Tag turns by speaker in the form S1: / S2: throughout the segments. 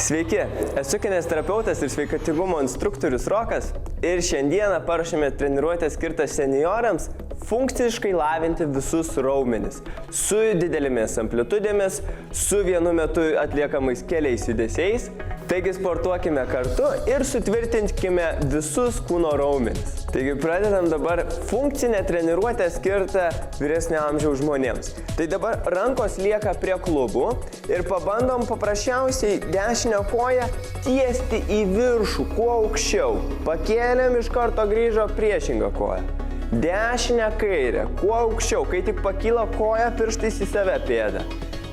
S1: Sveiki, esu kineziterapeutas ir sveikatingumo instruktorius Rokas ir šiandieną paruošėme treniruotę skirtą seniorams funkciškai lavinti visus raumenis su didelėmis amplitudėmis, su vienu metu atliekamais keliais judesiais. Taigi sportuokime kartu ir sutvirtinkime visus kūno raumenis. Taigi pradedam dabar funkcinę treniruotę skirtą vyresnio amžiaus žmonėms. Tai dabar rankos lieka prie klubų ir pabandom paprasčiausiai dešinę koją tiesti į viršų, kuo aukščiau. Pakėlėm, iš karto grįžo priešingą koją. Dešinę kairę, kuo aukščiau, kai tik pakyla koja, pirštais į save pėdą.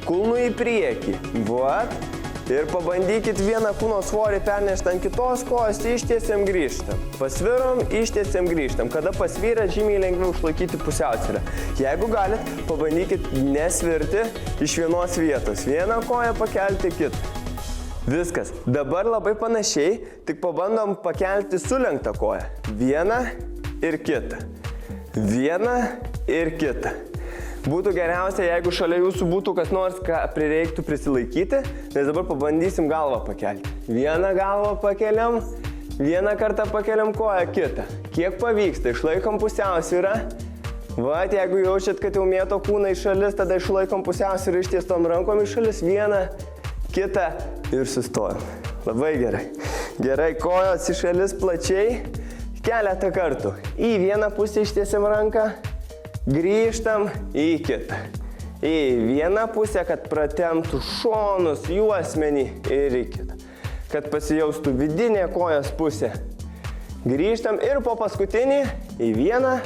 S1: Kulnų į priekį. Vat. Ir pabandykit vieną kūno svorį pernešti ant kitos kojos, ištiesiam grįžtam. Pasvirom, ištiesiam grįžtam. Kada pasvyra, žymiai lengviau išlaikyti pusiausvyrą. Jeigu galit, pabandykit nesvirti iš vienos vietos. Vieną koją pakelti kitą. Viskas. Dabar labai panašiai, tik pabandom pakelti sulenktą koją. Vieną ir kitą. Vieną ir kitą. Būtų geriausia, jeigu šalia jūsų būtų kas nors, ką prireiktų prisilaikyti, nes dabar pabandysim galvą pakelti. Vieną galvą pakeliam, vieną kartą pakeliam koją, kitą. Kiek pavyksta, išlaikom pusiausvyrą. Vat, jeigu jaučiat, kad jau mėto kūną į šalis, tada išlaikom pusiausvyrą ištiestom rankom į šalis, vieną, kitą ir sustojam. Labai gerai. Gerai, kojos į šalis plačiai, keletą kartų. Į vieną pusę ištiesiam ranką. Grįžtam į kitą. Į vieną pusę, kad pratemptų šonus, juosmenį ir į kitą. Kad pasijaustų vidinė kojos pusė. Grįžtam ir po paskutinį į vieną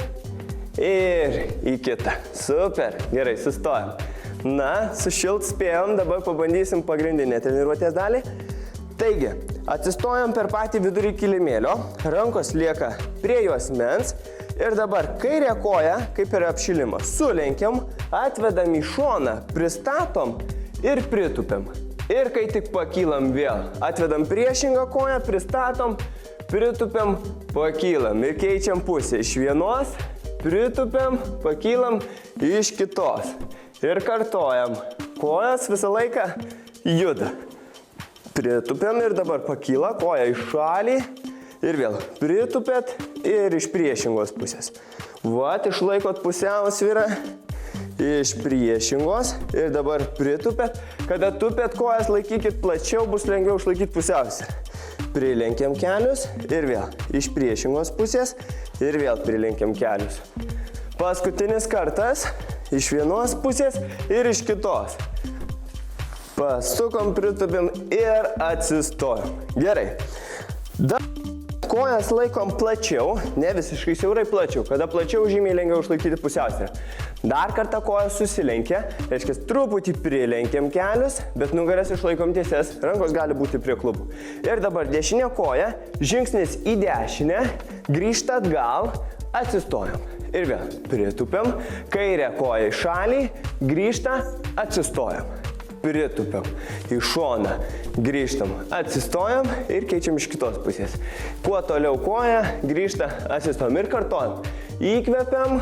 S1: ir į kitą. Super. Gerai, sustojam. Na, sušilt spėjom, dabar pabandysim pagrindinę treniruotės dalį. Taigi, atsistojam per patį vidurį kilimėlio, rankos lieka prie juosmens. Ir dabar kairę koją, kaip ir apšilimas, sulenkiam, atvedam į šoną, pristatom ir pritūpiam. Ir kai tik pakylam vėl, atvedam priešingą koją, pristatom, pritūpiam, pakylam ir keičiam pusę. Iš vienos, pritūpiam, pakylam, iš kitos. Ir kartojam. Kojas visą laiką juda. Pritūpiam ir dabar pakyla, koja į šalį. Ir vėl pritūpėt ir iš priešingos pusės. Vat, išlaikot pusiausvyrą iš priešingos ir dabar pritūpėt. Kada tupėt kojas, laikykit plačiau, bus lengviau išlaikyti pusiausvyrą. Prilenkiam kelius ir vėl iš priešingos pusės ir vėl prilenkiam kelius. Paskutinis kartas iš vienos pusės ir iš kitos. Pasukom, pritūpėm ir atsistojom. Gerai. Kojas laikom plačiau, ne visiškai siaurai plačiau. Kada plačiau, žymiai lengviau išlaikyti pusiausvyrą. Dar kartą kojas susilenkia, reiškia truputį prilenkiam kelius, bet nugaras išlaikom tiesias, rankos gali būti prie klubų. Ir dabar dešinė koja, žingsnis į dešinę, grįžta atgal, atsistojam. Ir vėl pritūpiam, kairę koją į šalį, grįžta, atsistojam. Pritūpiam į šoną, grįžtam, atsistojam ir keičiam iš kitos pusės. Kuo toliau koja, grįžta, atsistojam ir kartojam. Įkvepiam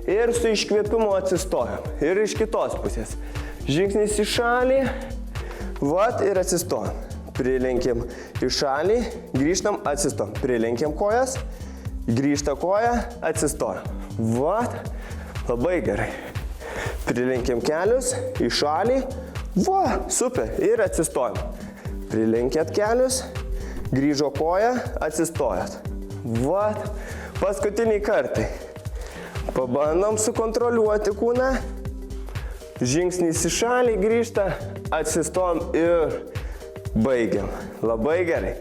S1: ir su iškvėpimu atsistojam. Ir iš kitos pusės. Žingsnis į šalį, vat ir atsistojam. Prilenkiam į šalį, grįžtam, atsistojam. Prilenkiam kojas, grįžta koja, atsistojam. Vat, labai gerai. Prilenkiam kelius į šalį. Va, super. Ir atsistojam. Prilenkėt kelius, grįžo koja, atsistojat. Va, paskutiniai kartai. Pabandom sukontroliuoti kūną. Žingsnis į šalį, grįžta, atsistojam ir baigiam. Labai gerai.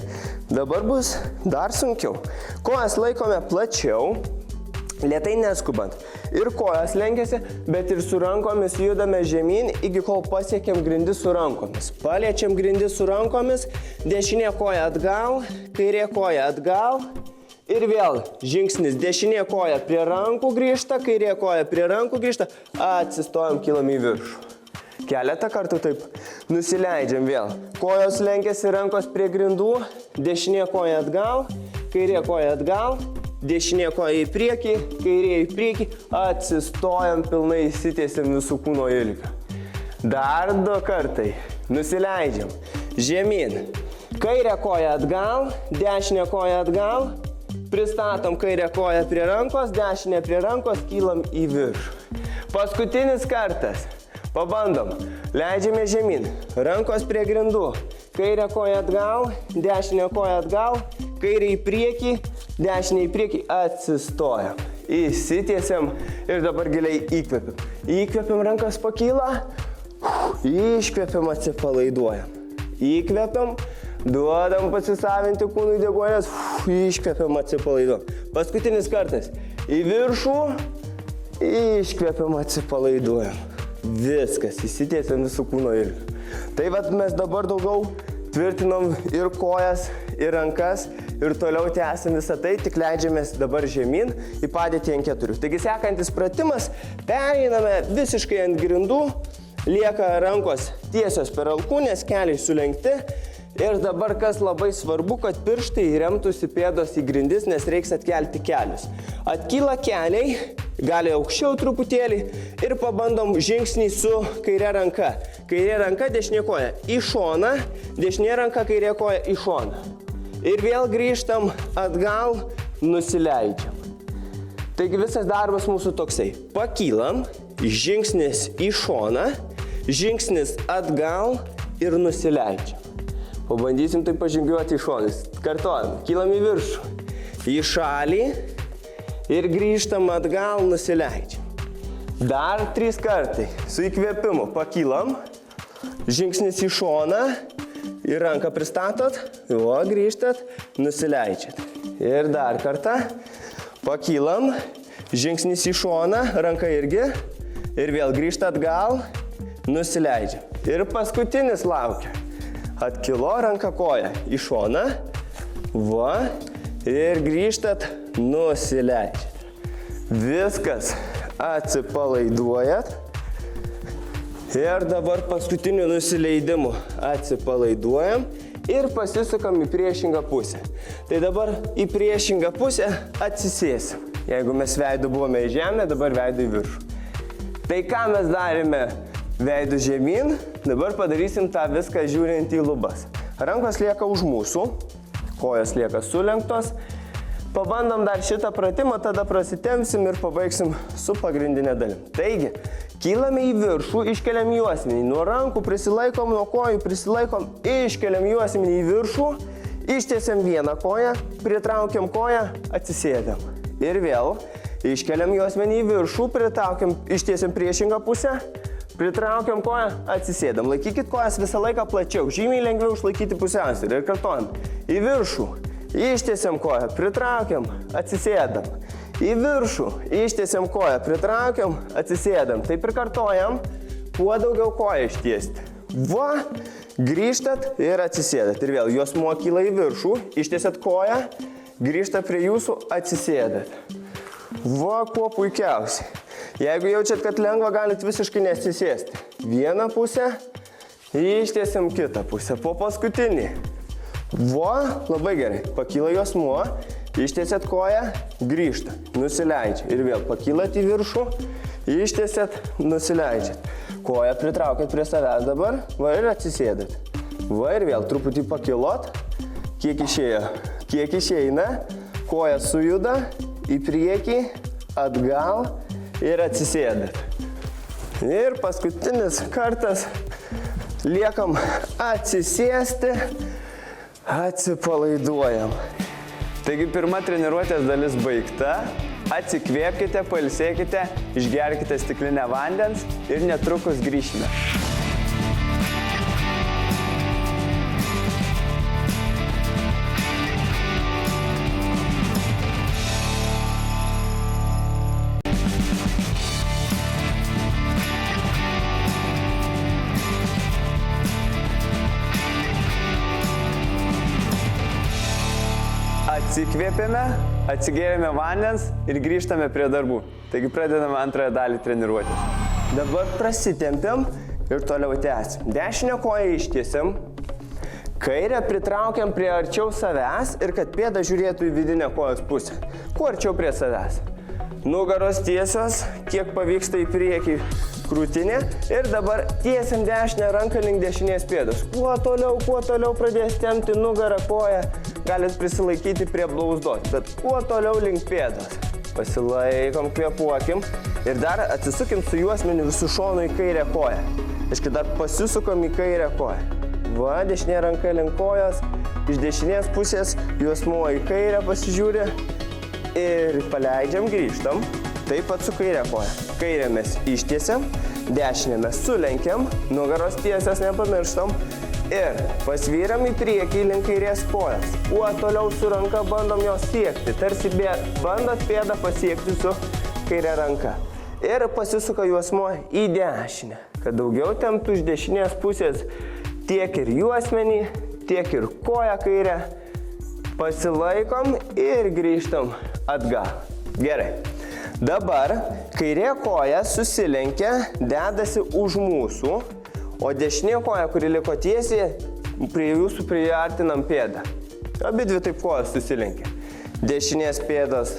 S1: Dabar bus dar sunkiau. Kojas laikome plačiau, lėtai neskubant. Ir kojas lenkiasi, bet ir su rankomis judame žemyn, iki kol pasiekiam grindis su rankomis. Paliečiam grindis su rankomis, dešinė koja atgal, kairė koja atgal. Ir vėl žingsnis, dešinė koja prie rankų grįžta, kairė koja prie rankų grįžta, atsistojam, kylam į viršų. Keletą kartų taip. Nusileidžiam vėl. Kojos lenkiasi, rankos prie grindų, dešinė koja atgal, kairė koja atgal. Dešinė koja į priekį, kairė į priekį, atsistojam, pilnai įsitiesiam visų kūno ilgio. Dar 2 kartai. Nusileidžiam. Žemyn. Kairę koją atgal, dešinę koją atgal. Pristatom kairę koją prie rankos, dešinę prie rankos, kylam į viršų. Paskutinis kartas. Pabandom. Leidžiame žemyn. Rankos prie grindų. Kairę koją atgal, dešinę koją atgal, kairę į priekį, dešinę į priekį, atsistojam. Įsitiesiam ir dabar giliai įkvepiam. Įkvepiam, rankas pakyla, iškvepiam, atsipalaiduojam. Įkvepiam, duodam pasisavinti kūnui deguonės, iškvepiam, atsipalaiduojam. Paskutinis kartas. Į viršų, iškvepiam, atsipalaiduojam. Viskas, įsitiesiam visų kūno ilgių. Tai vat mes dabar daugiau tvirtinam ir kojas, ir rankas, ir toliau tęsim visą tai, tik leidžiamės dabar žemyn į padėtį ant 4. Taigi sekantis pratimas, pereiname visiškai ant grindų, lieka rankos tiesios per alkūnės, keliai sulenkti. Ir dabar kas labai svarbu, kad pirštai remtųsi pėdos į grindis, nes reiks atkelti kelius. Atkyla keliai, gali aukščiau truputėlį ir pabandom žingsnį su kairė ranka. Kairė ranka, dešinė koja į šoną, dešinė ranka, kairė koja į šoną. Ir vėl grįžtam atgal, nusileidžiam. Taigi visas darbas mūsų toksai. Pakylam, žingsnis į šoną, žingsnis atgal ir nusileidžiam. Pabandysim tai pažingiuoti į šonus. Kartuojam, kylam į viršų, į šalį ir grįžtam atgal, nusileidžiam. Dar 3 kartai. Su įkvėpimu pakylam, žingsnis į šoną, į ranką pristatot, grįžtat, nusileidžiat. Ir dar kartą pakylam, žingsnis į šoną, ranka irgi, ir vėl grįžtat atgal, nusileidžiam. Ir paskutinis laukia. Atkilo ranka koja į šoną, ir grįžtat, nusileidžiat. Viskas, atsipalaiduojat. Ir dabar paskutiniu nusileidimu atsipalaiduojam ir pasisukam į priešingą pusę. Tai dabar į priešingą pusę atsisėsim. Jeigu mes veidu buvome į žemę, dabar veidu į viršų. Tai ką mes darėme? Veidu žemyn, dabar padarysim tą viską žiūrint į lubas. Rankos lieka už mūsų, kojos lieka sulenktos. Pabandom dar šitą pratimą, tada prasitempsim ir pabaigsim su pagrindinė dalim. Taigi, kylame į viršų, iškeliam juosmenį. Nuo rankų prisilaikom, nuo kojų prisilaikom, iškeliam juosmenį į viršų, ištiesiam vieną koją, pritraukiam koją, atsisėdam. Ir vėl iškeliam juosmenį į viršų, pritraukiam, ištiesiam priešingą pusę. Pritraukiam koją, atsisėdam. Laikykit kojas visą laiką plačiau, žymiai lengviau išlaikyti pusiausvyrą. Ir kartuojam. Į viršų, ištiesiam koją, pritraukiam, atsisėdam. Į viršų, ištiesiam koją, pritraukiam, atsisėdam. Taip ir kartuojam, kuo daugiau koją ištiesti. Grįžtat ir atsisėdat. Ir vėl juosmuo kyla į viršų, ištiesiat koją, grįžtat prie jūsų, atsisėdat. Kuo puikiausiai. Jeigu jaučiat, kad lengva, galit visiškai nesisėsti. Vieną pusę, ištiesiam kitą pusę, po paskutinį. Labai gerai. Pakyla juosmuo, ištiesiat koją, grįžta, nusileidžia. Ir vėl pakylat į viršų, ištiesiat, nusileidžiat. Koją pritraukiat prie savęs dabar, ir atsisėdat. Ir vėl truputį pakilot, kiek išėjo, kiek išeina, koja sujuda, į priekį, atgal. Ir atsisėdat. Ir paskutinis kartas liekam atsisėsti, atsipalaiduojam. Taigi pirma treniruotės dalis baigta. Atsikvėpkite, pailsėkite, išgerkite stiklinę vandens ir netrukus grįšime. Atsikvėpėme, atsigėrėme vandens ir grįžtame prie darbų. Taigi pradedame antrąją dalį treniruotės. Dabar prasitempiam ir toliau tęsim. Dešinę koją ištiesiam, kairę pritraukiam prie arčiau savęs ir kad pėda žiūrėtų į vidinę kojos pusę. Kuo arčiau prie savęs. Nugaros tiesios, kiek pavyksta į priekį krūtinė ir dabar tiesiam dešinę ranką link dešinės pėdos. Kuo toliau pradės tempti nugarą, koją, galit prisilaikyti prie blauzdos, bet kuo toliau link pėdos. Pasilaikom, kvėpuokim ir dar atsisukim su juosmeniu visų šonų į kairę koją. Aiškiai, dar pasisukam į kairę koją. Va, dešinė ranka link kojos, iš dešinės pusės juosmuo į kairę pasižiūri ir paleidžiam, grįžtam. Taip pat su kairė koja. Kairę mes ištiesiam, dešinę mes sulenkiam, nugaros tiesias nepamirštam ir pasvyram į priekį link kairės kojos. Kuo toliau su ranka bandom jos siekti, tarsi bandot pėdą pasiekti su kairė ranka. Ir pasisuka juosmuo į dešinę, kad daugiau temptų iš dešinės pusės tiek ir juosmenį, tiek ir koją kairę. Pasilaikom ir grįžtam atgal. Gerai. Dabar kairė koja susilenkia, dedasi už mūsų, o dešinė koja, kuri liko tiesiai, prie jūsų priartinam pėdą. Abidvi taip kojos susilenkia. Dešinės pėdos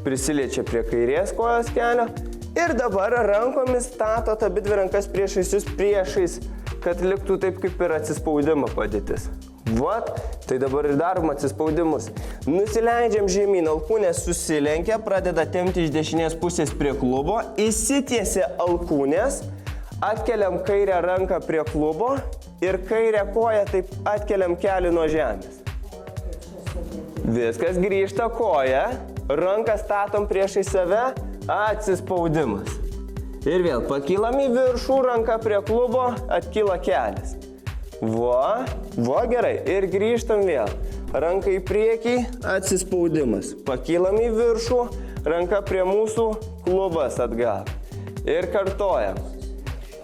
S1: prisiliečia prie kairės kojos kelio ir dabar rankomis statot abidvi rankas priešais jūs priešais, kad liktų taip kaip ir atsispaudimo padėtis. Vat, tai dabar ir darom atsispaudimus. Nusileidžiam žemyn, alkūnės susilenkia, pradeda tempti iš dešinės pusės prie klubo, įsitiesia alkūnės, atkeliam kairę ranką prie klubo ir kairę koją taip atkeliam kelį nuo žemės. Viskas, grįžta koja, ranką statom priešai save, atsispaudimas. Ir vėl pakylam į viršų, ranką prie klubo, atkyla kelias. Va, gerai. Ir grįžtam vėl. Ranka į priekį, atsispaudimas. Pakylam į viršų, ranka prie mūsų, klubas atgal. Ir kartojam.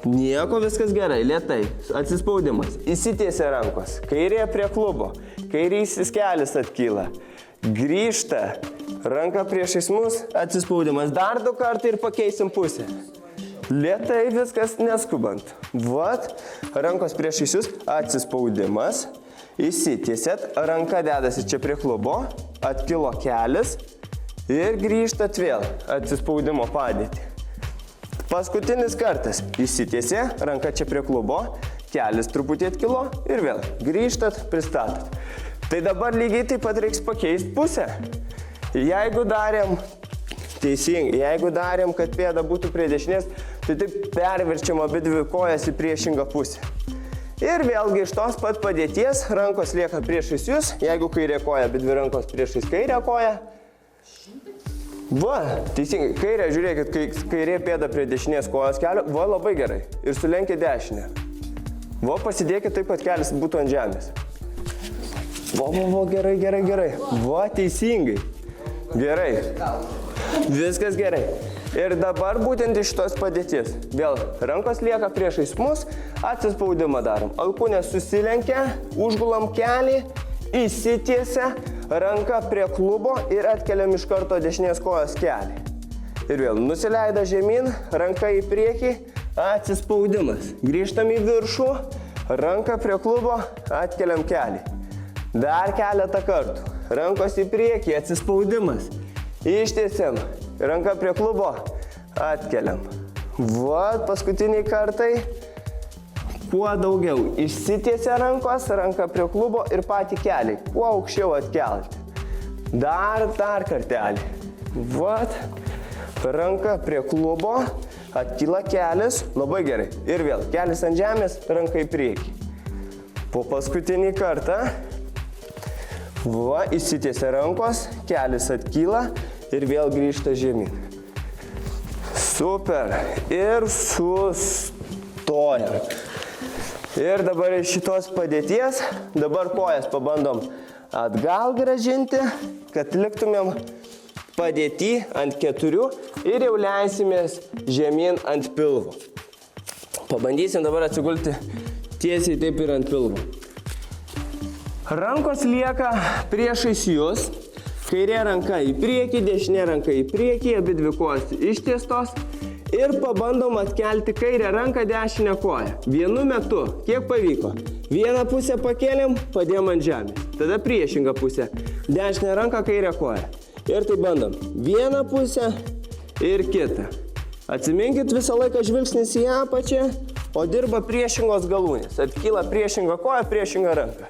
S1: Nieko, viskas gerai, lėtai. Atsispaudimas. Įsitiesia rankos. Kairė prie klubo. Kairysis kelis atkyla. Grįžta. Ranka priešais mus, atsispaudimas. Dar 2 kartai ir pakeisim pusę. Lėtai, viskas neskubant. Vat, rankos priešais jūs, atsispaudimas, įsitiesėt, ranka dedasi čia prie klubo, atkilo kelis ir grįžtat vėl atsispaudimo padėtį. Paskutinis kartas, įsitiesė, ranka čia prie klubo, kelis truputį atkilo ir vėl grįžtat, pristatot. Tai dabar lygiai taip pat reiks pakeisti pusę. Jeigu darėm teisingai, jeigu darėm, kad pėda būtų prie dešinės, tai taip perverčiam abidvi kojas į priešingą pusę. Ir vėlgi iš tos pat padėties rankos lieka priešais jūs, jeigu kairė koja, abidvi rankos priešais kairę koją. Va, teisingai, kairė, žiūrėkit, kairė pėda prie dešinės kojos kelio, va, labai gerai. Ir sulenkit dešinę. Va, pasidėkit taip, kad kelis būtų ant žemės. Va, gerai. Va, teisingai. Gerai. Viskas gerai. Ir dabar būtent iš tos padėties. Vėl rankos lieka priešais mus, atsispaudimą darom. Alkūnės susilenkia, užgulam kelį, įsitiesia, ranka prie klubo ir atkeliam iš karto dešinės kojos kelį. Ir vėl nusileida žemyn, ranka į priekį, atsispaudimas. Grįžtam į viršų, ranka prie klubo, atkeliam kelį. Dar keletą kartų. Rankos į priekį, atsispaudimas. Ištiesiam. Ranka prie klubo, atkeliam. Vat, paskutiniai kartai. Kuo daugiau išsitiesia rankos, ranka prie klubo ir patį kelį. Kuo aukščiau atkelti. Dar kartelį. Vat, ranka prie klubo, atkyla kelis, labai gerai. Ir vėl, kelis ant žemės, ranka į priekį. Po paskutinį kartą. Va, išsitiesia rankos, kelis atkyla. Ir vėl grįžta žemyn. Super. Ir sustojam. Ir dabar iš šitos padėties, dabar kojas pabandom atgal grąžinti, kad liktumėm padėti ant 4 ir jau leisimės žemyn ant pilvo. Pabandysim dabar atsigulti tiesiai taip ir ant pilvo. Rankos lieka priešais jūs. Kairė ranka į priekį, dešinė ranka į priekį, abidvi kojos ištiestos ir pabandom atkelti kairę ranką, dešinę koją. Vienu metu, kiek pavyko? Vieną pusę pakėlėm, padėjom ant žemės. Tada priešingą pusę, dešinę ranką, kairę koją. Ir tai bandom. Vieną pusę ir kitą. Atsiminkit visą laiką žvilgsnis į apačią, o dirba priešingos galūnės. Atkyla priešinga koja, priešinga ranka.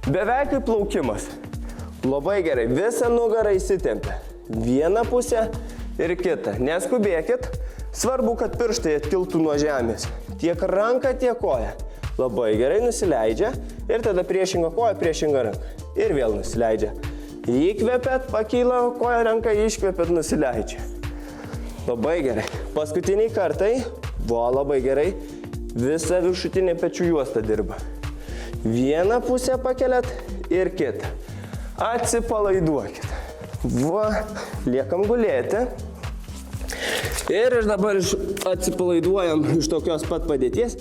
S1: Beveik kaip plaukimas. Labai gerai, visą nugarą įsitempia. Vieną pusę ir kitą. Neskubėkit, svarbu, kad pirštai atkiltų nuo žemės. Tiek ranka, tiek koja. Labai gerai nusileidžia ir tada priešinga koja, priešinga ranka. Ir vėl nusileidžia. Įkvėpėt, pakyla koja, ranka, iškvėpėt, nusileidžia. Labai gerai. Paskutiniai kartai, labai gerai, visa viršutinė pečių juosta dirba. Vieną pusę pakeliat ir kitą. Atsipalaiduokit. Liekam gulėti. Ir dabar atsipalaiduojam iš tokios pat padėties.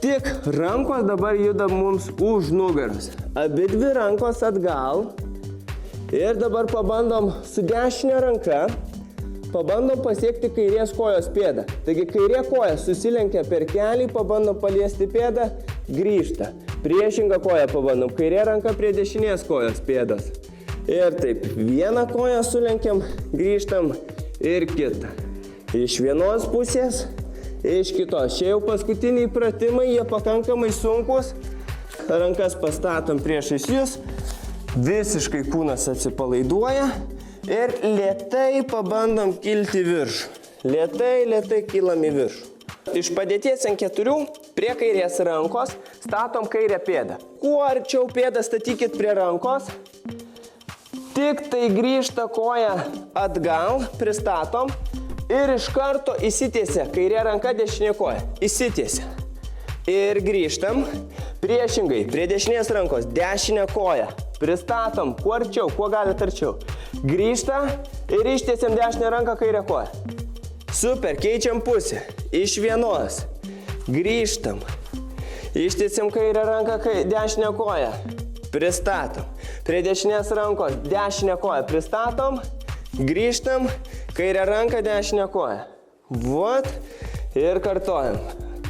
S1: Tik rankos dabar juda mums už nugaros. Abidvi rankos atgal. Ir dabar pabandom su dešinė ranka. Pabandom pasiekti kairės kojos pėdą. Taigi kairė koja susilenkia per kelį, pabandom paliesti pėdą, grįžta. Priešingą koją pabandom, kairė ranka prie dešinės kojos pėdos. Ir taip, vieną koją sulenkiam, grįžtam ir kitą. Iš vienos pusės, iš kitos. Čia jau paskutiniai pratimai, jie pakankamai sunkus. Rankas pastatom priešais jūs, visiškai kūnas atsipalaiduoja. Ir lėtai pabandom kilti viršų. Lėtai kylam į viršų. Iš padėties ant 4 prie kairės rankos statom kairę pėdą. Kuo arčiau pėdą statykit prie rankos, tik tai grįžta koja atgal, pristatom ir iš karto įsitiesia. Kairė ranka, dešinė koja. Įsitiesia. Ir grįžtam. Priešingai, prie dešinės rankos, dešinę koją. Pristatom, kuo arčiau, kuo galite arčiau. Grįžta ir ištiesiam dešinę ranką, kairę koją. Super, keičiam pusę. Iš vienos. Grįžtam. Ištiesiam kairę ranką, dešinę koją. Pristatom. Prie dešinės rankos, dešinę koją. Pristatom. Grįžtam. Kairę ranką, dešinę koją. Ir kartojam.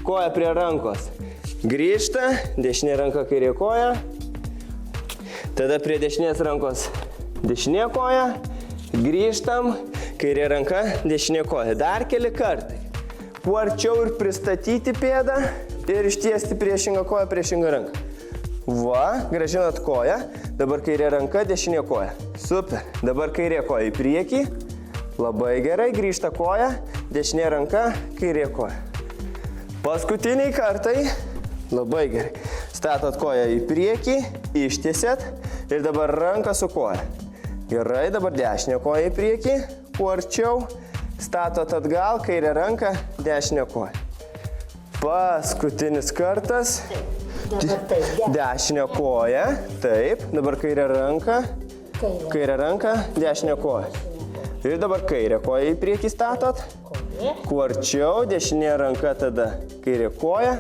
S1: Koja prie rankos. Grįžta. Dešinė ranka, kairė koja. Tada prie dešinės rankos dešinė koja, grįžtam, kairė ranka, dešinė koja. Dar keli kartai. Kuo arčiau ir pristatyti pėdą ir ištiesti priešingą koją, priešingą ranką. Grąžinat koją, dabar kairė ranka, dešinė koja. Super, dabar kairė koja į priekį. Labai gerai, grįžta koja, dešinė ranka, kairė koja. Paskutiniai kartai. Labai gerai. Statot koją į priekį, ištiesėt ir dabar ranką su koja. Gerai, dabar dešinę koją į priekį, kuo arčiau, statot atgal, kairę ranką, dešinę koją. Paskutinis kartas. Dešinę koją, taip, dabar kairę ranką, dešinę koją. Ir dabar kairę koją į priekį statot, kuo arčiau, dešinė ranka, tada kairė koja.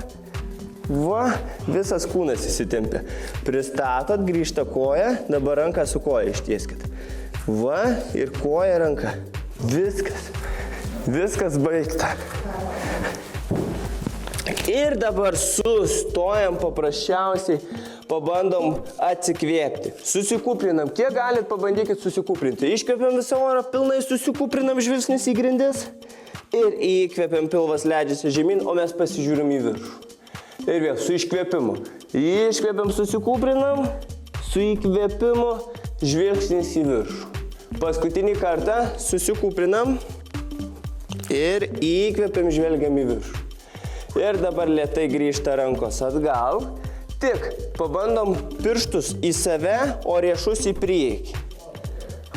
S1: Visas kūnas įsitempia. Pristatot, grįžta koja, dabar ranką su koja ištieskit. Ir koja, ranka. Viskas baigta. Ir dabar sustojam paprasčiausiai, pabandom atsikvėpti. Susikūprinam. Kiek galit, pabandykit susikūprinti. Iškvėpiam visą orą, pilnai susikūprinam, žvilgsnis į grindis. Ir įkvėpiam, pilvas leidžiasi žemyn, o mes pasižiūrim į viršų. Ir vėl su iškvėpimu. Iškvėpiam, susikūprinam, su įkvėpimu, žvilgsnis į viršų. Paskutinį kartą susikūprinam ir įkvėpiam, žvelgiam į viršų. Ir dabar lėtai grįžta rankos atgal. Tik pabandom pirštus į save, o riešus į priekį.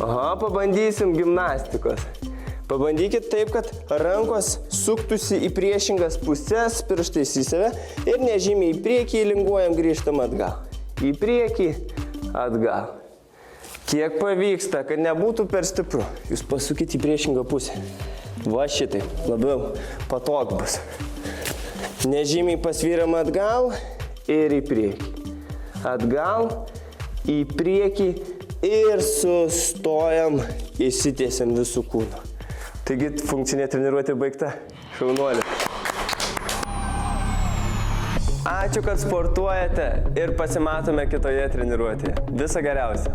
S1: Pabandysim gimnastikos. Pabandykit taip, kad rankos suktųsi į priešingas pusės, pirštais į save ir nežymiai į priekį linguojam, grįžtam atgal. Į priekį, atgal. Kiek pavyksta, kad nebūtų per stipru. Jūs pasukit į priešingą pusę. Šitai, labiau patog bus. Nežymiai pasvyram atgal ir į priekį. Atgal, į priekį ir sustojam, įsitiesiam visų kūnų. Taigi funkcinė treniruotė baigta. Šaunuolė. Ačiū, kad sportuojate ir pasimatome kitoje treniruotėje. Viso geriausio.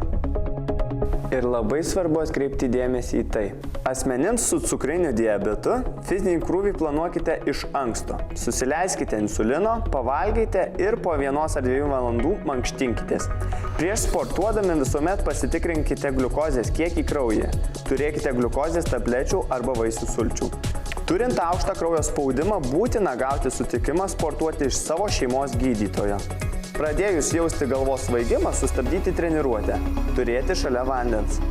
S1: Ir labai svarbu atkreipti dėmesį į tai. Asmenims su cukriniu diabetu fizinį krūvį planuokite iš anksto. Susileiskite insulino, pavalgykite ir po 1 ar 2 valandų mankštinkitės. Prieš sportuodami visuomet pasitikrinkite gliukozės kiekį kraujyje. Turėkite gliukozės tablečių arba vaisių sulčių. Turint aukštą kraujo spaudimą, būtina gauti sutikimą sportuoti iš savo šeimos gydytojo. Pradėjus jausti galvos svaigimą, sustabdyti treniruotę. Turėti šalia vandens.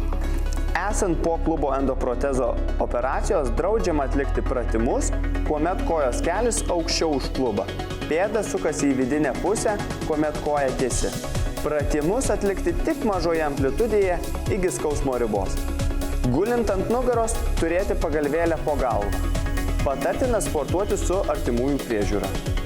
S1: Esant po klubo endoprotezo operacijos, draudžiama atlikti pratimus, kuomet kojos kelis aukščiau už klubą. Pėda sukasi į vidinę pusę, kuomet koja tiesi. Pratimus atlikti tik mažoje amplitudėje iki skausmo ribos. Gulint ant nugaros, turėti pagalvėlę po galvą. Patartina sportuoti su artimųjų priežiūra.